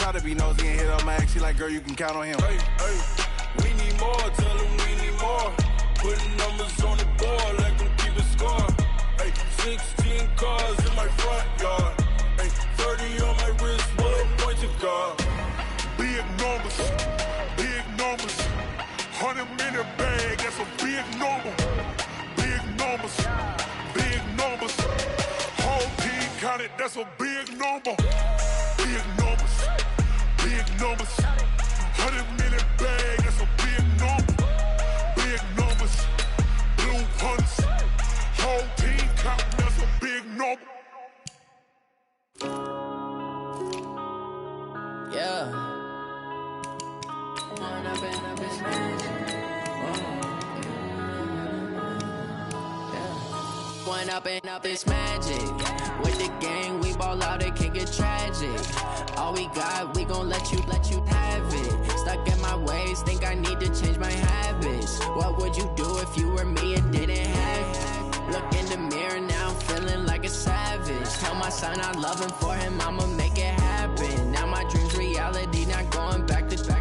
try to be nosy and hit up my ex. She like, girl, you can count on him. Hey, hey, we need more, tell them we need more. Putting numbers on the board, let them keep it score. Hey, 16 cars in my front yard. Hey, 30 on my wrist, bullet pointed guard. Big numbers, 100 minute bag, that's a big number. Big numbers, whole team counted, that's a big number. Big numbers, 100 minute bag, that's a big number. Big numbers, blue punts, whole team counted, that's a big number. Yeah. One up and up, it's magic. With the gang, we ball out, it can get tragic. All we got, we gon' let you have it. Stuck in my ways, think I need to change my habits. What would you do if you were me and didn't have it? Look in the mirror now, I'm feeling like a savage. Tell my son I love him, for him I'ma make it happen. Now my dream's reality, not going back to.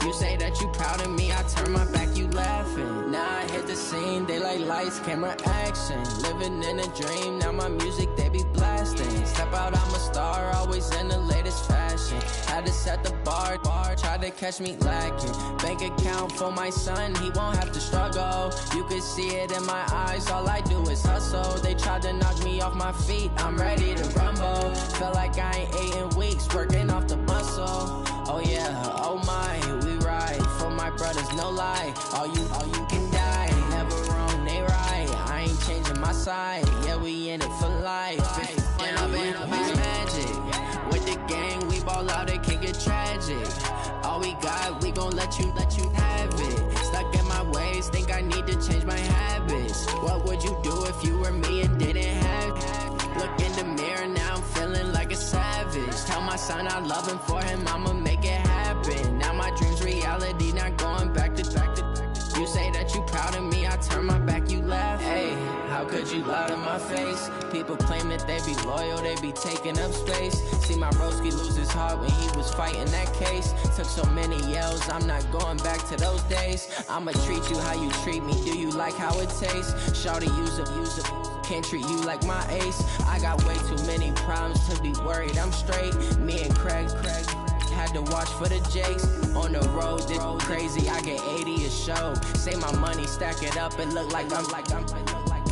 You say that you proud of me, I turn my back, you laughing. Now I hit the scene, they like lights, camera, action. Living in a dream, now my music, they be blasting. Step out, I'm a star, always in the latest fashion. Had to set the bar, try to catch me lacking. Bank account for my son, he won't have to struggle. You can see it in my eyes, all I do is hustle. They tried to knock me off my feet, I'm ready to rumble. Feel like I ain't ate in weeks, working off the muscle. Oh yeah, oh my, we ride for my brothers, no lie. All you can die, never wrong, they right. I ain't changing my side, yeah, we in it for life. When up and up, it's magic. With the gang, we ball out, it can get tragic. All we got, we gon' let you have it. Stuck in my ways, think I need to change my habits. What would you do if you were me and didn't have it? Look in the mirror now, I'm feeling like a savage. Tell my son I love him, for him I'ma make it happen. Now my dream's reality, not going back to. You say that you proud of me, I turn my back, you laugh. Hey, how could you lie to my face? People claim that they be loyal, they be taking up space. See my broski lose his heart when he was fighting that case. Took so many yells, I'm not going back to those days. I'ma treat you how you treat me, do you like how it tastes? Shawty, use it. Can't treat you like my ace. I got way too many problems to be worried, I'm straight. Me and Craig had to watch for the Jakes. On the road, this crazy, I get 80 a show. Say my money, stack it up, it look like I'm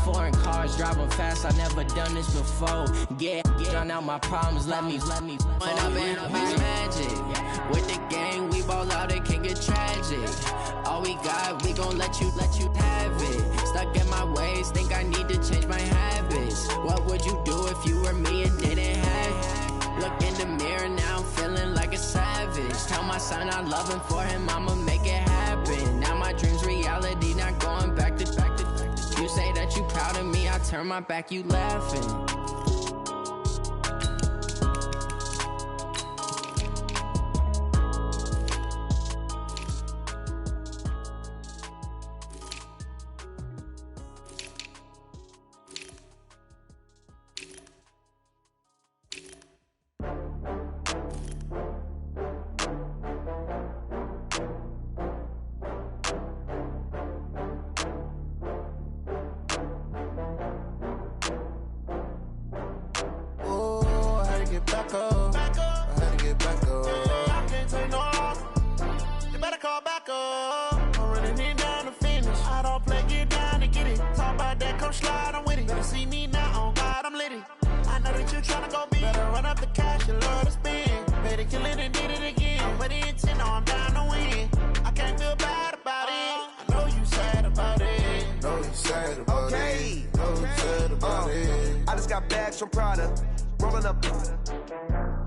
foreign cars, driving fast, I never done this before. Get done out my problems, let me When up and up, it's magic. With the gang, we ball out, it can get tragic. All we got, we gon' let you have it. Stuck in my ways, think I need to change my habits. What would you do if you were me and didn't have it? Look in the mirror now, I'm feeling like a savage. Tell my son I love him, for him I'ma make it happen. Now my dream's reality, not going back to. You say that you proud of me, I turn my back, you laughing.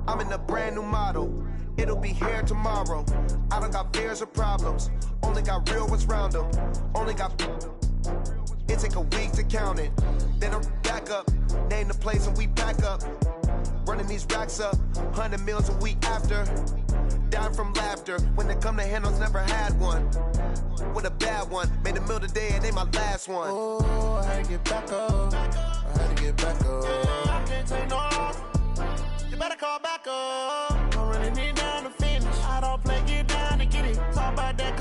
I'm in a brand new model. It'll be here tomorrow. I don't got fears or problems. Only got real ones round them. Only got. It take a week to count it. Then I'm back up. Name the place and we pack up. Running these racks up. 100 meals a week after. Down from laughter. When they come to handles, never had one. With a bad one. Made a meal today and they my last one. Oh, I had to get back up. I had to get back up. I can't take no loss. You better call back up. I'm running it down.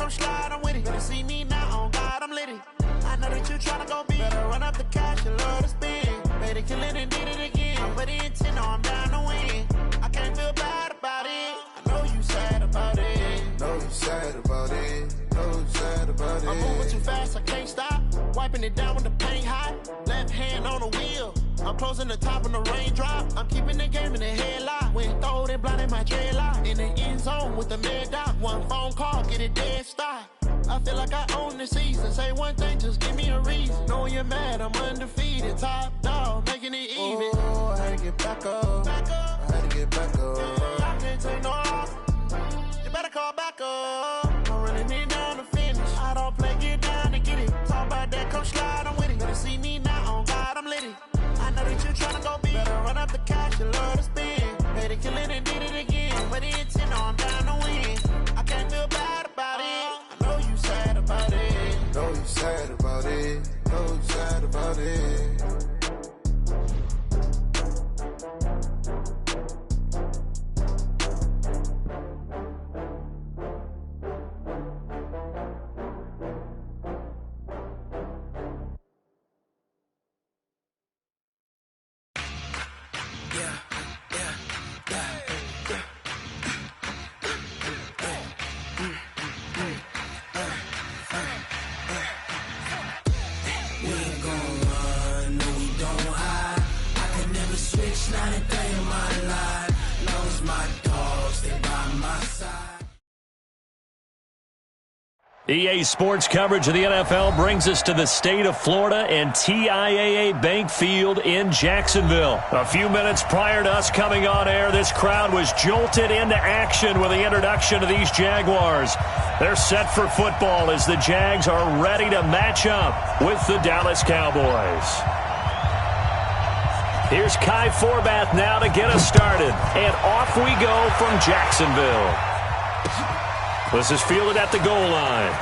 come slide, I'm with it. Better see me now, on God, I'm litty. I know that you tryna go big. Better run up the cash, you love to spin. Made it, kill it, and did it again. I'm with the intent, no, I'm down to win. I can't feel bad about it. I know you sad about it. Know you sad about it. Know you sad about it. I'm moving too fast, I can't stop. Wiping it down with the paint hot. Left hand on the wheel. I'm closing the top when the raindrop. I'm keeping the game in the headlock. When throwed and blinded my dreadlock. In the end zone with the mad dot. One phone call, get it dead stop. I feel like I own the season. Say one thing, just give me a reason. Knowing you're mad, I'm undefeated. Top dog, making it even. Oh, I had to get back up. I had to get back up. I can't take no loss. You better call back up. I'm running it down to finish. I don't play, get down to get it. Talk about that, come slide, I'm with it. Better see me now, on God, I'm litty. I know that you tryna go big. Better run up the cash, you love to spin. Made it, kill it, and did it again. But the intent, no, I'm down to win. I can't feel bad about it. I know you sad about it. Know you sad about it. Know you sad about it. EA Sports coverage of the NFL brings us to the state of Florida and TIAA Bank Field in Jacksonville. A few minutes prior to us coming on air, this crowd was jolted into action with the introduction of these Jaguars. They're set for football as the Jags are ready to match up with the Dallas Cowboys. Here's Kai Forbath now to get us started, and off we go from Jacksonville. This is fielded at the goal line.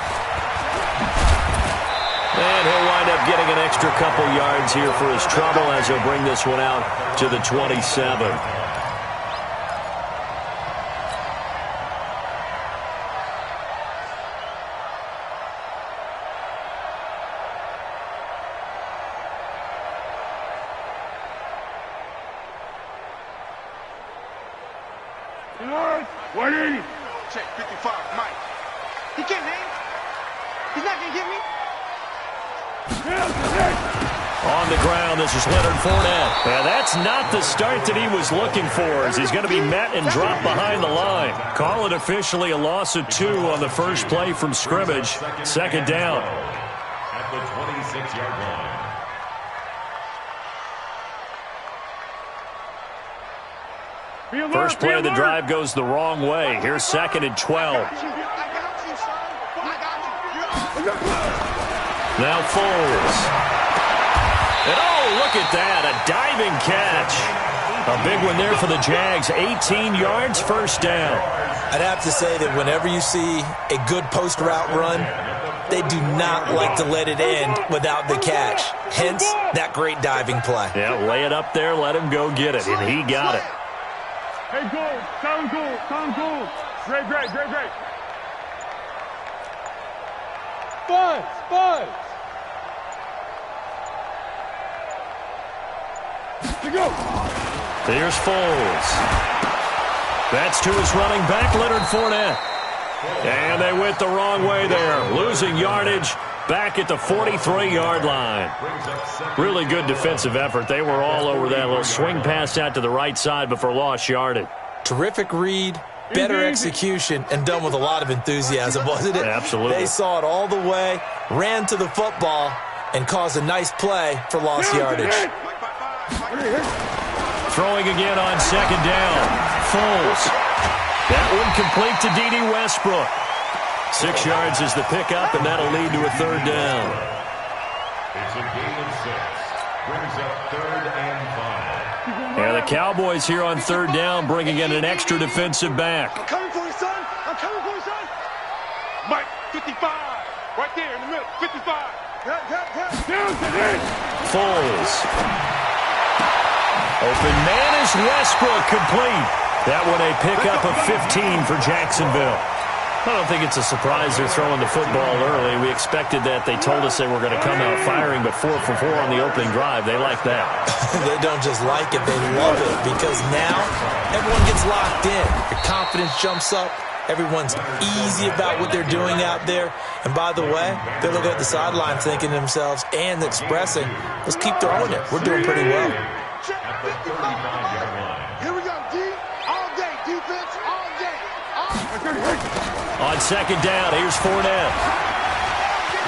And he'll wind up getting an extra couple yards here for his trouble as he'll bring this one out to the 27. Check 55, Mike. He can't hang. He's not going to get me. On the ground, this is Leonard Fournette. And that's not the start that he was looking for, as he's going to be met and dropped behind the line. Call it officially a loss of 2 on the first play from scrimmage. Second down. At the 26-yard line. First play of the drive goes the wrong way. Here's second and 12. Now Foles. And oh, look at that, a diving catch. A big one there for the Jags, 18 yards, first down. I'd have to say that whenever you see a good post route run, they do not like to let it end without the catch. Hence, that great diving play. Yeah, lay it up there, let him go get it, and he got it. Hey, goal. Sound goal. Sound goal. Great. Buzz. To go. There's Foles. That's to his running back, Leonard Fournette. And they went the wrong way there, losing yardage back at the 43-yard line. Really good defensive effort. They were all over that little swing pass out to the right side before lost yardage. Terrific read, better execution, and done with a lot of enthusiasm, wasn't it? Absolutely. They saw it all the way, ran to the football, and caused a nice play for lost yardage. Throwing again on second down. Foles. That one complete to D.D. Westbrook. 6 yards is the pickup, and that'll lead to a third down. It's a gain of 6. Brings up 3rd and 5. Yeah, the Cowboys here on third down, bringing in an extra defensive back. I'm coming for you, son. Mike, 55. Right there in the middle. 55. Foles. Open man is Westbrook, complete. That one a pickup of 15 for Jacksonville. I don't think it's a surprise they're throwing the football early. We expected that. They told us they were going to come out firing, but 4 for 4 on the opening drive. They like that. They don't just like it, they love it, because now everyone gets locked in. Your confidence jumps up. Everyone's easy about what they're doing out there. And by the way, they're looking at the sideline thinking to themselves and expressing, let's keep throwing it. We're doing pretty well. Here we go, D. All day. Defense, all day. On second down, here's Fournette.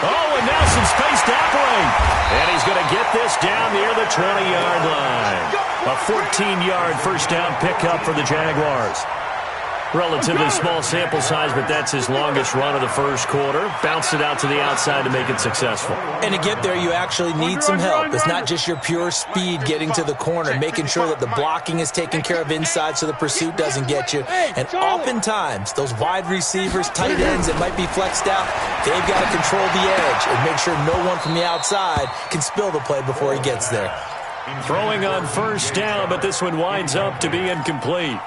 Oh, and now some space to operate. And he's going to get this down near the 20-yard line. A 14-yard first down pickup for the Jaguars. Relatively small sample size, but that's his longest run of the first quarter. Bounced it out to the outside to make it successful. And to get there, you actually need some help. It's not just your pure speed getting to the corner, making sure that the blocking is taken care of inside so the pursuit doesn't get you. And oftentimes, those wide receivers, tight ends that might be flexed out, they've got to control the edge and make sure no one from the outside can spill the play before he gets there. Throwing on first down, but this one winds up to be incomplete.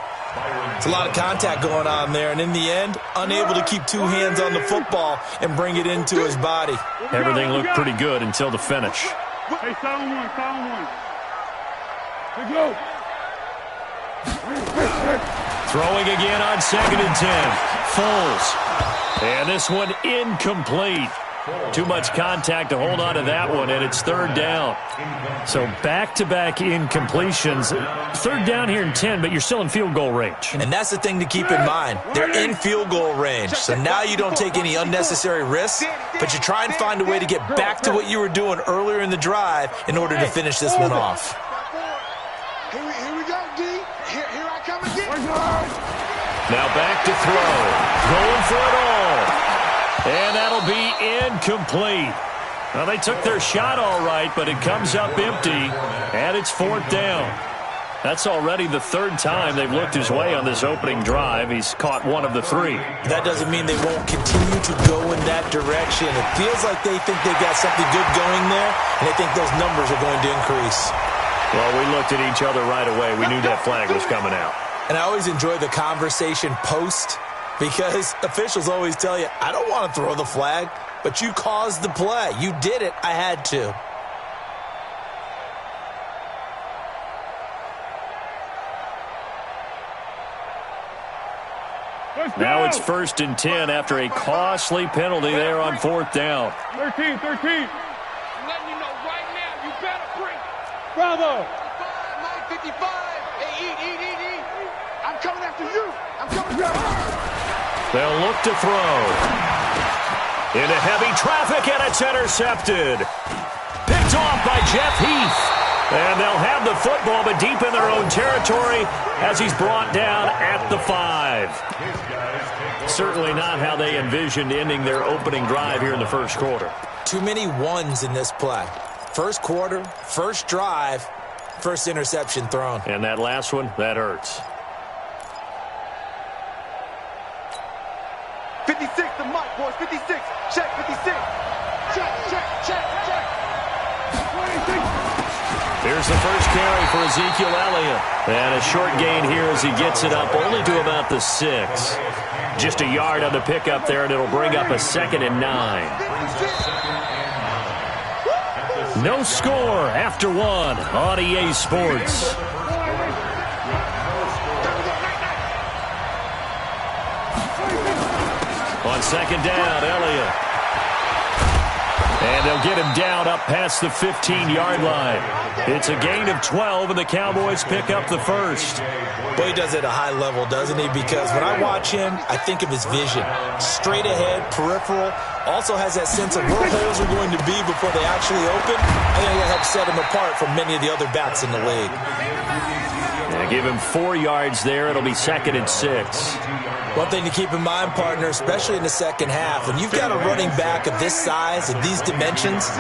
It's a lot of contact going on there, and in the end, unable to keep two hands on the football and bring it into his body. Everything looked pretty good until the finish. Hey, silent one. Let's go. Throwing again on 2nd and 10. Foles. And this one incomplete. Too much contact to hold on to that one, and it's 3rd down. So back-to-back incompletions. 3rd down here in 10, but you're still in field goal range. And that's the thing to keep in mind. They're in field goal range. So now you don't take any unnecessary risks, but you try and find a way to get back to what you were doing earlier in the drive in order to finish this one off. Here we go, D. Here I come again. Now back to throw. Going for it all. And that'll be incomplete. Well, they took their shot all right, but it comes up empty, and it's 4th down. That's already the 3rd time they've looked his way on this opening drive. He's caught one of the 3. That doesn't mean they won't continue to go in that direction. It feels like they think they've got something good going there, and they think those numbers are going to increase. Well, we looked at each other right away. We knew that flag was coming out. And I always enjoy the conversation post, because officials always tell you, I don't want to throw the flag, but you caused the play. You did it. I had to. Now it's 1st and 10 after a costly penalty there on 4th down. 13. I'm letting you know right now, you better bring it. Bravo. 55. Hey, eat. I'm coming after you. They'll look to throw. Into heavy traffic, and it's intercepted. Picked off by Jeff Heath. And they'll have the football, but deep in their own territory as he's brought down at the 5. Certainly not how they envisioned ending their opening drive here in the first quarter. Too many ones in this play. First quarter, first drive, first interception thrown. And that last one, that hurts. 56, the mic, boys. 56. Check, 56. Check. Here's the first carry for Ezekiel Elliott. And a short gain here as he gets it up only to about the 6. Just a yard on the pickup there, and it'll bring up a 2nd and 9. No score after 1 on EA Sports. On 2nd down, Elliott. And they'll get him down up past the 15-yard line. It's a gain of 12, and the Cowboys pick up the first. Well, he does it at a high level, doesn't he? Because when I watch him, I think of his vision. Straight ahead, peripheral. Also has that sense of where holes are going to be before they actually open. I think it'll help set him apart from many of the other backs in the league. Yeah, give him 4 yards there. It'll be 2nd and 6. One thing to keep in mind, partner, especially in the second half, when you've got a running back of this size and these dimensions,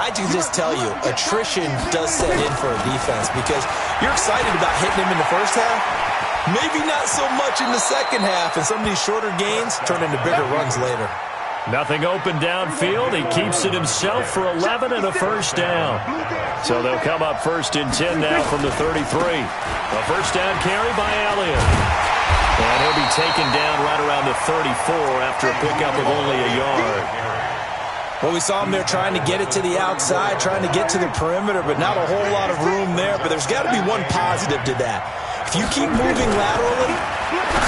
I can just tell you, attrition does set in for a defense because you're excited about hitting him in the first half. Maybe not so much in the second half, and some of these shorter gains turn into bigger runs later. Nothing open downfield. He keeps it himself for 11 and a first down. So they'll come up 1st and 10 now from the 33. A first down carry by Elliott. And he'll be taken down right around the 34 after a pickup of only a yard. Well, we saw him there trying to get it to the outside, trying to get to the perimeter, but not a whole lot of room there. But there's got to be one positive to that. If you keep moving laterally,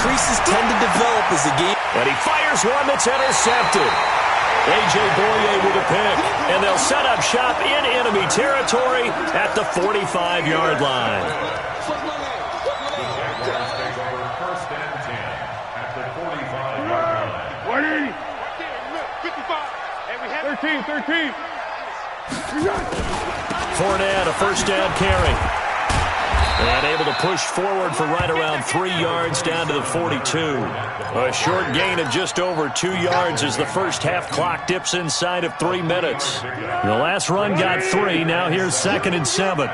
creases tend to develop as the game. And he fires one that's intercepted. A.J. Boye with a pick, and they'll set up shop in enemy territory at the 45-yard line. First and 10 at the 45-yard line. 13. Fournette, a first down carry. And able to push forward for right around 3 yards down to the 42. A short gain of just over 2 yards as the first half clock dips inside of 3 minutes. The last run got 3. Now here's 2nd and 7.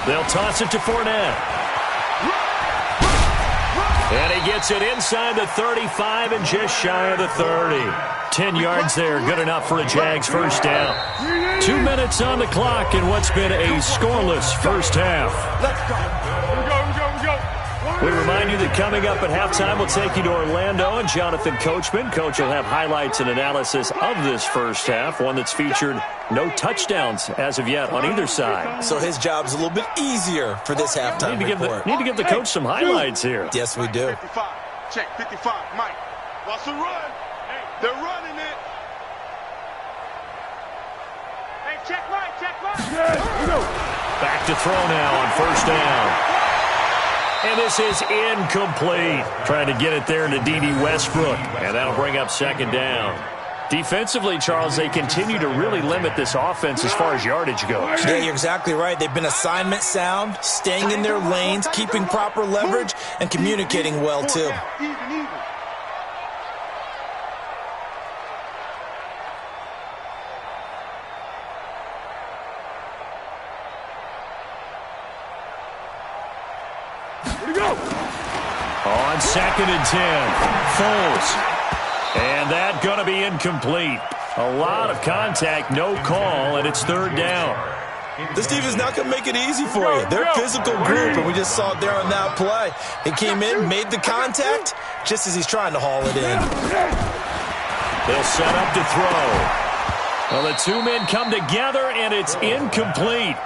They'll toss it to Fournette. And he gets it inside the 35 and just shy of the 30. 10 yards there, good enough for a Jags first down. 2 minutes on the clock in what's been a scoreless first half. We remind you that coming up at halftime, we'll take you to Orlando and Jonathan Coachman. Coach will have highlights and analysis of this first half, one that's featured no touchdowns as of yet on either side. So his job's a little bit easier for this halftime report. Need to give the coach some highlights here. Yes, we do. 55. Check 55. Mike. Watch the run. They're running it. Hey, check Mike. Back to throw now on first down. And this is incomplete. Trying to get it there to D.D. Westbrook. And that'll bring up 2nd down. Defensively, Charles, they continue to really limit this offense as far as yardage goes. Yeah, you're exactly right. They've been assignment sound, staying in their lanes, keeping proper leverage, and communicating well, too. On 2nd and 10, Foles. And that going to be incomplete. A lot of contact, no call, and it's 3rd down. This defense is not going to make it easy for you. They're a physical group, and we just saw it there on that play. He came in, made the contact, just as he's trying to haul it in. They'll set up to throw. Well, the 2 men come together, and it's incomplete.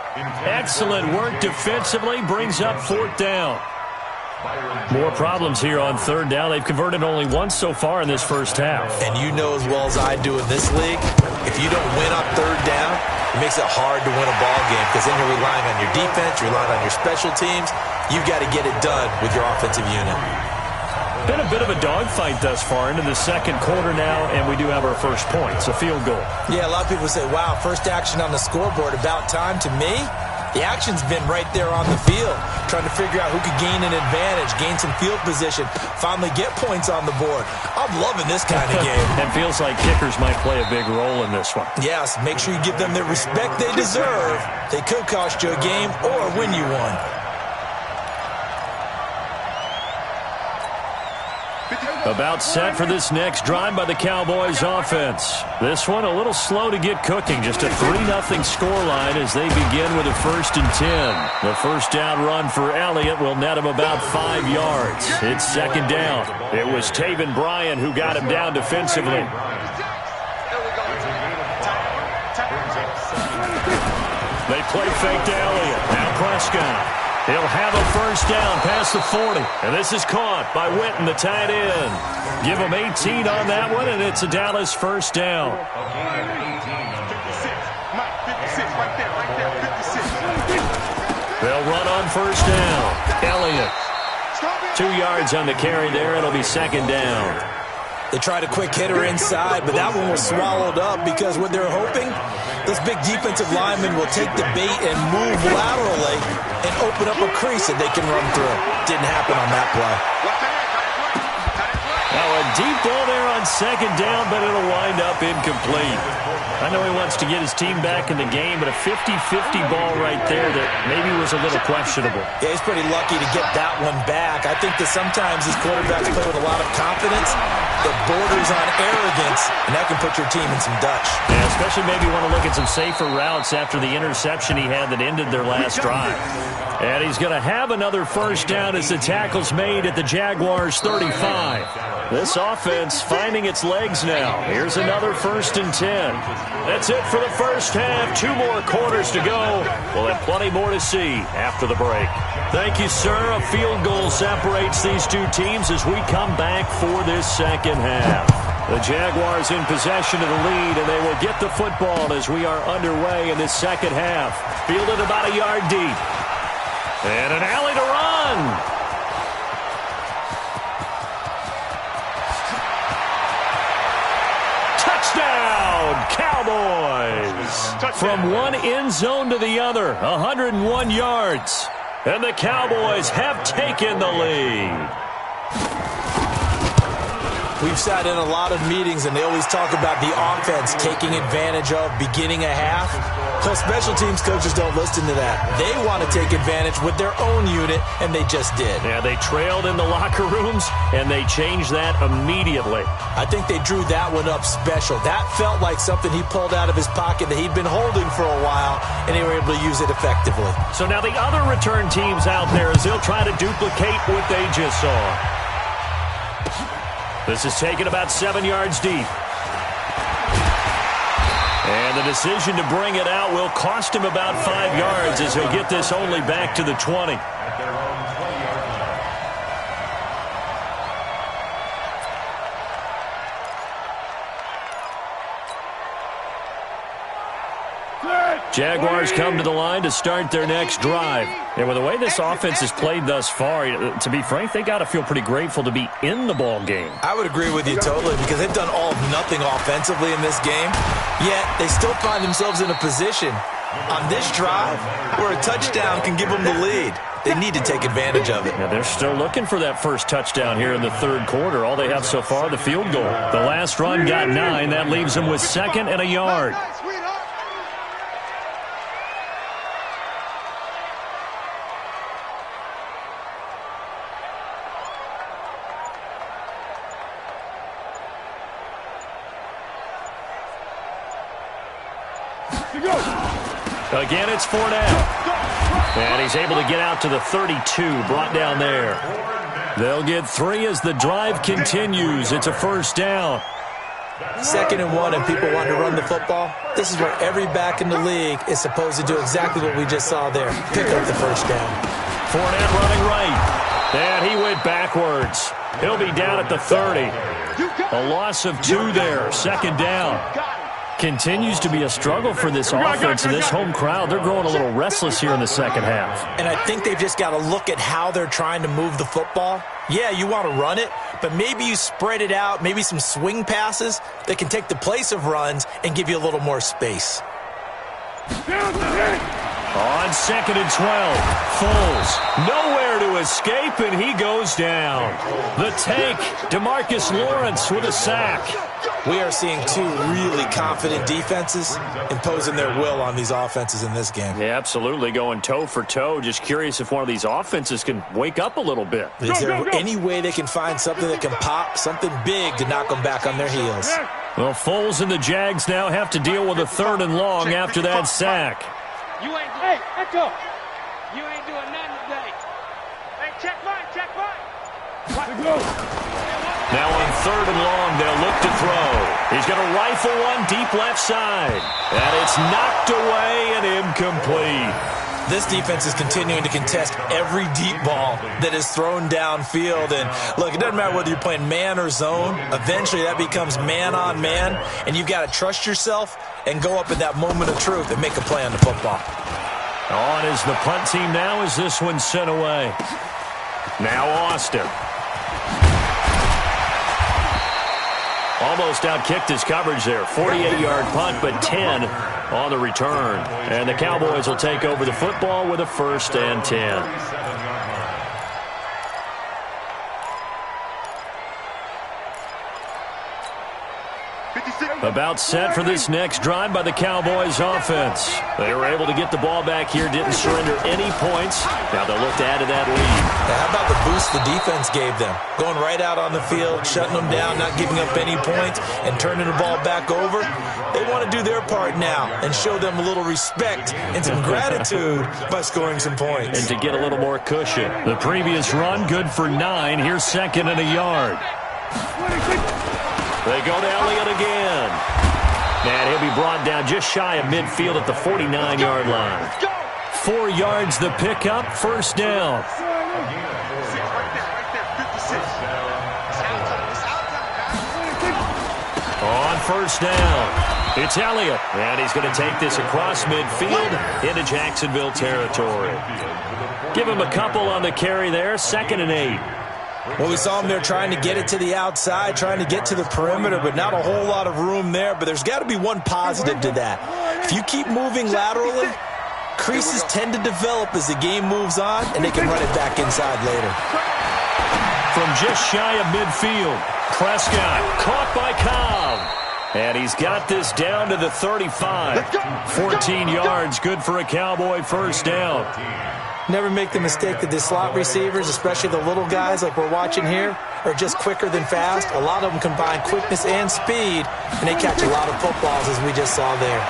Excellent work defensively, brings up 4th down. More problems here on 3rd down. They've converted only once so far in this first half. And you know as well as I do in this league, if you don't win on 3rd down, it makes it hard to win a ball game because then you're relying on your defense, you're relying on your special teams. You've got to get it done with your offensive unit. Been a bit of a dogfight thus far into the 2nd quarter now, and we do have our first point. It's a field goal. Yeah, a lot of people say, wow, first action on the scoreboard, about time. To me, the action's been right there on the field, trying to figure out who could gain an advantage, gain some field position, finally get points on the board. I'm loving this kind of game. And feels like kickers might play a big role in this one. Yes, make sure you give them the respect they deserve. They could cost you a game or win you one. About set for this next drive by the Cowboys offense. This one a little slow to get cooking. Just a 3-0 scoreline as they begin with a 1st and 10. The first down run for Elliott will net him about 5 yards. It's 2nd down. It was Taven Bryan who got him down defensively. They play fake to Elliott. Now Prescott. He'll have a first down past the 40. And this is caught by Witten, the tight end. Give him 18 on that one, and it's a Dallas first down. They'll run on first down. Elliott. 2 yards on the carry there. It'll be 2nd down. They tried a quick hitter inside, but that one was swallowed up because what they're hoping, this big defensive lineman will take the bait and move laterally and open up a crease that they can run through. Didn't happen on that play. Now a deep ball there on second down, but it'll wind up incomplete. I know he wants to get his team back in the game, but a 50-50 ball right there that maybe was a little questionable. Yeah, he's pretty lucky to get that one back. I think that sometimes these quarterbacks play with a lot of confidence that borders on arrogance, and that can put your team in some Dutch. Yeah, especially maybe want to look at some safer routes after the interception he had that ended their last drive. And he's going to have another first down as the tackle's made at the Jaguars' 35. This offense finding its legs now. Here's another 1st and 10. That's it for the first half. 2 more quarters to go. We'll have plenty more to see after the break. Thank you, sir. A field goal separates these two teams as we come back for this second half. The Jaguars in possession of the lead, and they will get the football as we are underway in this second half. Fielded about a yard deep. And an alley to run. Touchdown, Cowboys. From one end zone to the other, 101 yards. And the Cowboys have taken the lead. We've sat in a lot of meetings, and they always talk about the offense taking advantage of beginning a half. So special teams coaches don't listen to that. They want to take advantage with their own unit, and they just did. Yeah, they trailed in the locker rooms, and they changed that immediately. I think they drew that one up special. That felt like something he pulled out of his pocket that he'd been holding for a while, and they were able to use it effectively. So now the other return teams out there, as they'll try to duplicate what they just saw. This is taken about 7 yards deep. And the decision to bring it out will cost him about 5 yards as he'll get this only back to the 20. Jaguars come to the line to start their next drive. And with the way this offense has played thus far, to be frank, they got to feel pretty grateful to be in the ball game. I would agree with you totally because they've done all of nothing offensively in this game, yet they still find themselves in a position on this drive where a touchdown can give them the lead. They need to take advantage of it. Yeah, they're still looking for that first touchdown here in the third quarter. All they have so far, the field goal. The last run got 9. That leaves them with 2nd and a yard. Again, it's Fournette. And he's able to get out to the 32, brought down there. They'll get 3 as the drive continues. It's a first down. 2nd and 1, and people want to run the football. This is where every back in the league is supposed to do exactly what we just saw there. Pick up the first down. Fournette running right. And he went backwards. He'll be down at the 30. A loss of 2 there. 2nd down. Continues to be a struggle for this offense and this home crowd. They're growing a little restless here in the second half. And I think they've just got to look at how they're trying to move the football. Yeah, you want to run it, but maybe you spread it out, maybe some swing passes that can take the place of runs and give you a little more space. On 2nd and 12, Foles nowhere to escape, and he goes down. The tank, DeMarcus Lawrence with a sack. We are seeing 2 really confident defenses imposing their will on these offenses in this game. Yeah, absolutely, going toe for toe. Just curious if one of these offenses can wake up a little bit. Is there any way they can find something that can pop, something big to knock them back on their heels? Well, Foles and the Jags now have to deal with a 3rd and long after that sack. You ain't hey, Echo. You ain't doing nothing today. Hey, check mine. Now on 3rd and long, they'll look to throw. He's going to rifle one deep left side. And it's knocked away and incomplete. This defense is continuing to contest every deep ball that is thrown downfield. And look, it doesn't matter whether you're playing man or zone. Eventually that becomes man on man. And you've got to trust yourself and go up in that moment of truth and make a play on the football. On is the punt team now as this one's sent away. Now Austin. Almost outkicked his coverage there. 48-yard punt, but 10 on the return. And the Cowboys will take over the football with a 1st and 10. About set for this next drive by the Cowboys offense. They were able to get the ball back here, didn't surrender any points. Now they'll look to add to that lead. Now, how about the boost the defense gave them? Going right out on the field, shutting them down, not giving up any points, and turning the ball back over. They want to do their part now and show them a little respect and some gratitude by scoring some points. And to get a little more cushion. The previous run, good for 9. Here's 2nd and a yard. They go to Elliott again. And he'll be brought down just shy of midfield at the 49-yard line. 4 yards the pickup, first down. On first down, it's Elliott. And he's going to take this across midfield into Jacksonville territory. Give him a couple on the carry there, 2nd and 8. Well, we saw him there trying to get it to the outside, trying to get to the perimeter, but not a whole lot of room there. But there's got to be one positive to that. If you keep moving laterally, creases tend to develop as the game moves on, and they can run it back inside later. From just shy of midfield, Prescott caught by Cobb. And he's got this down to the 35. 14 yards, good for a Cowboy first down. Never make the mistake that the slot receivers, especially the little guys like we're watching here, are just quicker than fast. A lot of them combine quickness and speed, and they catch a lot of footballs, as we just saw there.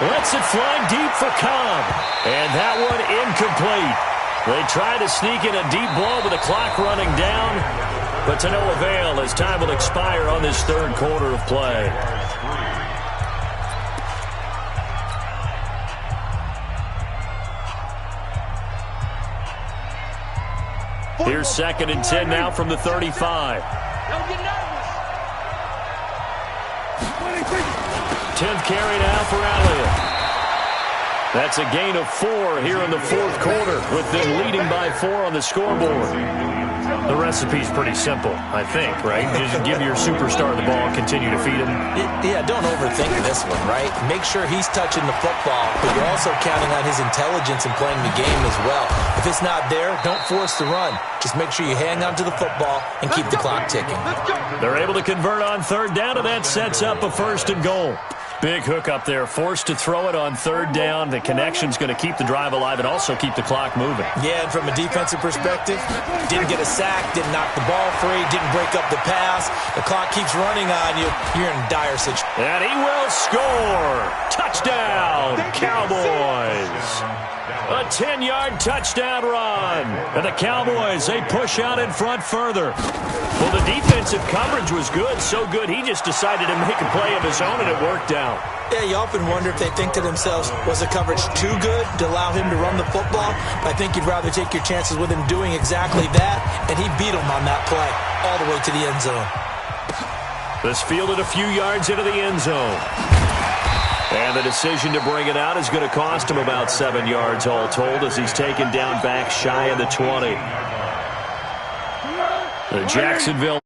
Lets it fly deep for Cobb. And that one incomplete. They try to sneak in a deep ball with the clock running down, but to no avail as time will expire on this third quarter of play. Here's 2nd and 10 now from the 35. Don't get nervous. 10th carry now for Elliott. That's a gain of 4 here in the fourth quarter, with them leading by 4 on the scoreboard. The recipe's pretty simple, I think, right? Just give your superstar the ball, continue to feed him. Yeah, don't overthink this one, right? Make sure he's touching the football, but you're also counting on his intelligence in playing the game as well. If it's not there, don't force the run. Just make sure you hang on to the football and keep the clock ticking. They're able to convert on third down, and that sets up a 1st and goal. Big hook up there, forced to throw it on third down. The connection's going to keep the drive alive and also keep the clock moving. Yeah, and from a defensive perspective, didn't get a sack, didn't knock the ball free, didn't break up the pass. The clock keeps running on you. You're in a dire situation. And he will score. Touchdown, Cowboys. A 10-yard touchdown run. And the Cowboys, they push out in front further. Well, the defensive coverage was good, so good he just decided to make a play of his own, and it worked out. Yeah, you often wonder if they think to themselves, was the coverage too good to allow him to run the football? But I think you'd rather take your chances with him doing exactly that, and he beat him on that play all the way to the end zone. This fielded a few yards into the end zone. And the decision to bring it out is going to cost him about 7 yards all told, as he's taken down back shy of the 20. The Jacksonville